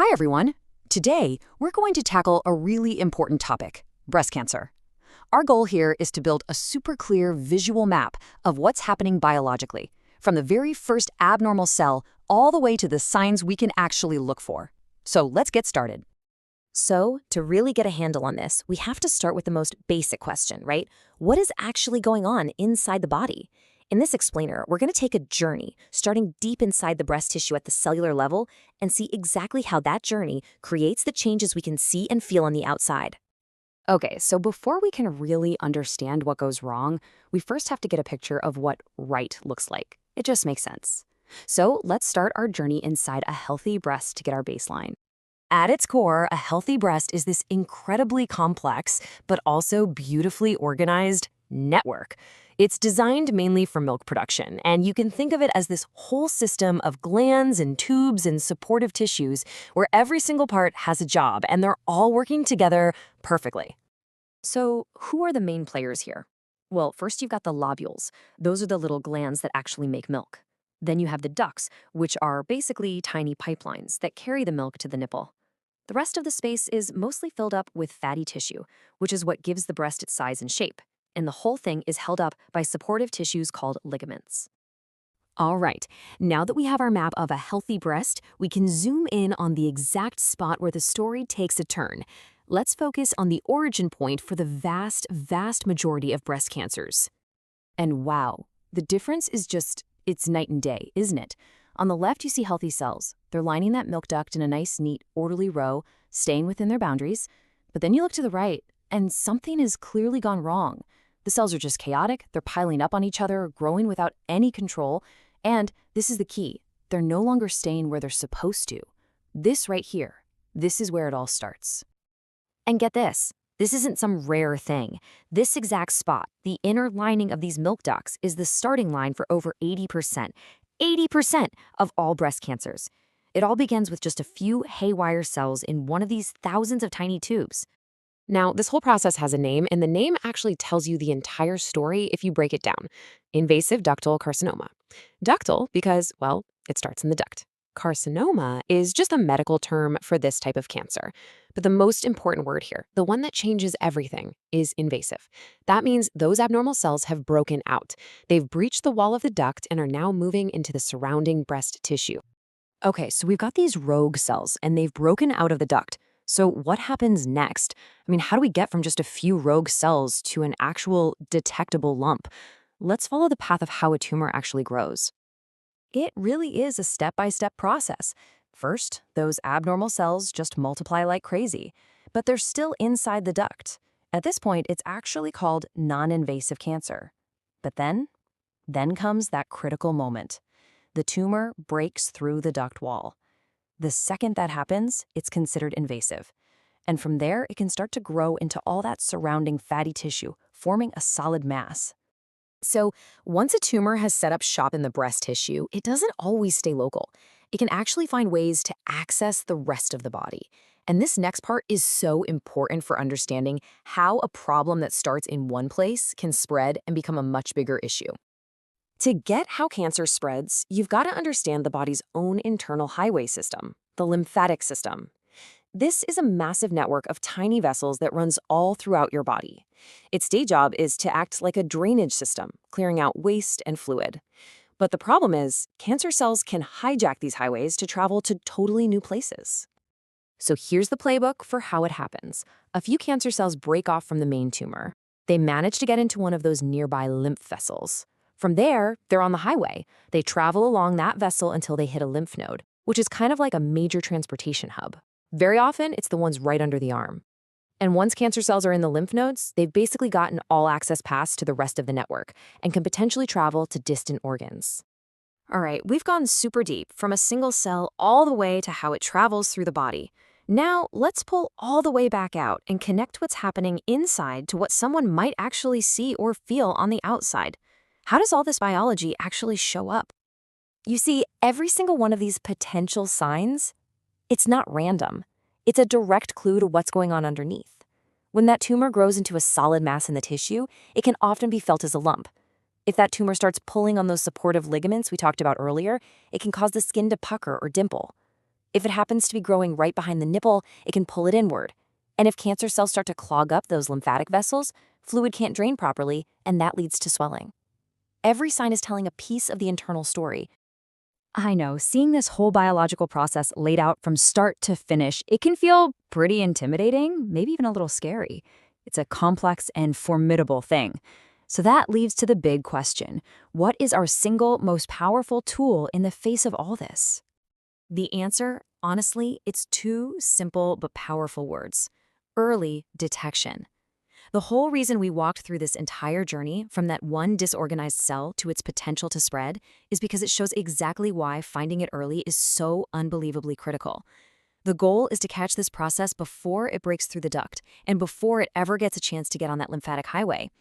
Hi, everyone. Today, we're going to tackle a really important topic, breast cancer. Our goal here is to build a super clear visual map of what's happening biologically, from the very first abnormal cell all the way to the signs we can actually look for. So let's get started. So, to really get a handle on this, we have to start with the most basic question, right? What is actually going on inside the body? In this explainer, we're going to take a journey, starting deep inside the breast tissue at the cellular level, and see exactly how that journey creates the changes we can see and feel on the outside. Okay, so before we can really understand what goes wrong, we first have to get a picture of what right looks like. It just makes sense. So let's start our journey inside a healthy breast to get our baseline. At its core, a healthy breast is this incredibly complex, but also beautifully organized network. It's designed mainly for milk production, and you can think of it as this whole system of glands and tubes and supportive tissues where every single part has a job and they're all working together perfectly. So, who are the main players here? Well, first you've got the lobules. Those are the little glands that actually make milk. Then you have the ducts, which are basically tiny pipelines that carry the milk to the nipple. The rest of the space is mostly filled up with fatty tissue, which is what gives the breast its size and shape. And the whole thing is held up by supportive tissues called ligaments. All right, now that we have our map of a healthy breast, we can zoom in on the exact spot where the story takes a turn. Let's focus on the origin point for the vast majority of breast cancers. And wow, the difference is it's night and day, isn't it? On the left, you see healthy cells. They're lining that milk duct in a nice, neat, orderly row, staying within their boundaries. But then you look to the right, and something has clearly gone wrong. The cells are just chaotic, they're piling up on each other, growing without any control, and this is the key, they're no longer staying where they're supposed to. This right here, this is where it all starts. And get this isn't some rare thing. This exact spot, the inner lining of these milk ducts, is the starting line for over 80%. 80% of all breast cancers. It all begins with just a few haywire cells in one of these thousands of tiny tubes. Now, this whole process has a name, and the name actually tells you the entire story if you break it down. Invasive ductal carcinoma. Ductal because, well, it starts in the duct. Carcinoma is just a medical term for this type of cancer. But the most important word here, the one that changes everything, is invasive. That means those abnormal cells have broken out. They've breached the wall of the duct and are now moving into the surrounding breast tissue. Okay, so we've got these rogue cells, and they've broken out of the duct. So what happens next? I mean, how do we get from just a few rogue cells to an actual detectable lump? Let's follow the path of how a tumor actually grows. It really is a step-by-step process. First, those abnormal cells just multiply like crazy, but they're still inside the duct. At this point, it's actually called non-invasive cancer. But then comes that critical moment. The tumor breaks through the duct wall. The second that happens, it's considered invasive. And from there, it can start to grow into all that surrounding fatty tissue, forming a solid mass. So, once a tumor has set up shop in the breast tissue, it doesn't always stay local. It can actually find ways to access the rest of the body. And this next part is so important for understanding how a problem that starts in one place can spread and become a much bigger issue. To get how cancer spreads, you've got to understand the body's own internal highway system, the lymphatic system. This is a massive network of tiny vessels that runs all throughout your body. Its day job is to act like a drainage system, clearing out waste and fluid. But the problem is, cancer cells can hijack these highways to travel to totally new places. So here's the playbook for how it happens. A few cancer cells break off from the main tumor. They manage to get into one of those nearby lymph vessels. From there, they're on the highway. They travel along that vessel until they hit a lymph node, which is kind of like a major transportation hub. Very often, it's the ones right under the arm. And once cancer cells are in the lymph nodes, they've basically gotten all access pass to the rest of the network and can potentially travel to distant organs. All right, we've gone super deep, from a single cell all the way to how it travels through the body. Now, let's pull all the way back out and connect what's happening inside to what someone might actually see or feel on the outside. How does all this biology actually show up? You see, every single one of these potential signs, it's not random. It's a direct clue to what's going on underneath. When that tumor grows into a solid mass in the tissue, it can often be felt as a lump. If that tumor starts pulling on those supportive ligaments we talked about earlier, it can cause the skin to pucker or dimple. If it happens to be growing right behind the nipple, it can pull it inward. And if cancer cells start to clog up those lymphatic vessels, fluid can't drain properly, and that leads to swelling. Every sign is telling a piece of the internal story. I know, seeing this whole biological process laid out from start to finish, it can feel pretty intimidating, maybe even a little scary. It's a complex and formidable thing. So that leads to the big question. What is our single most powerful tool in the face of all this? The answer, honestly, it's two simple but powerful words: early detection. The whole reason we walked through this entire journey from that one disorganized cell to its potential to spread is because it shows exactly why finding it early is so unbelievably critical. The goal is to catch this process before it breaks through the duct and before it ever gets a chance to get on that lymphatic highway.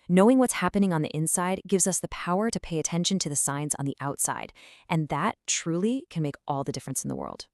Knowing what's happening on the inside gives us the power to pay attention to the signs on the outside, and that truly can make all the difference in the world.